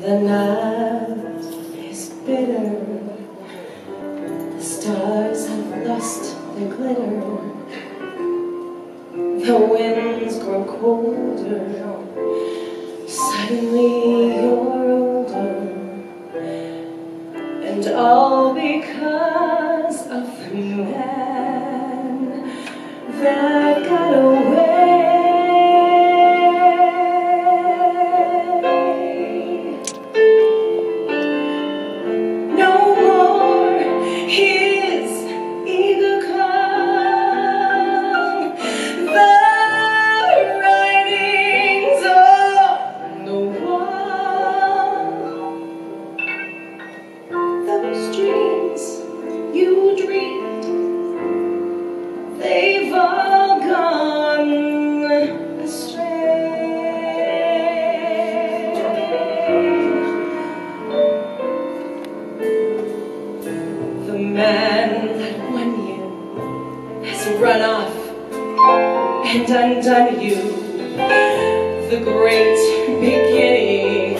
The night is bitter, the stars have lost their glitter, the winds grow colder, suddenly you're older, and all because of the man that got away. Dreams you dreamed, they've all gone astray. The man that won you has run off and undone you. The great beginning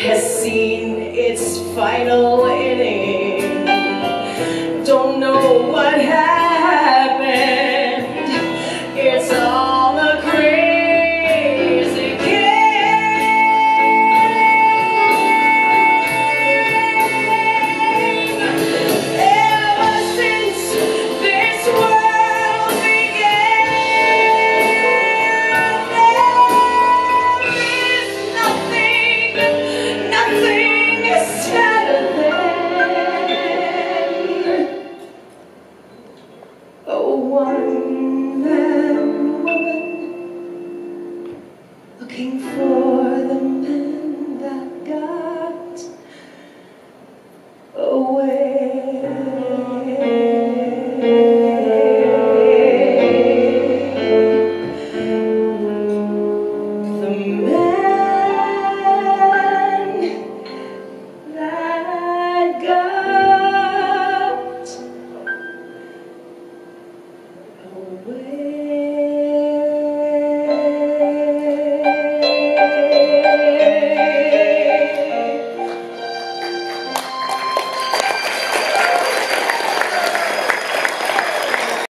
has seen its final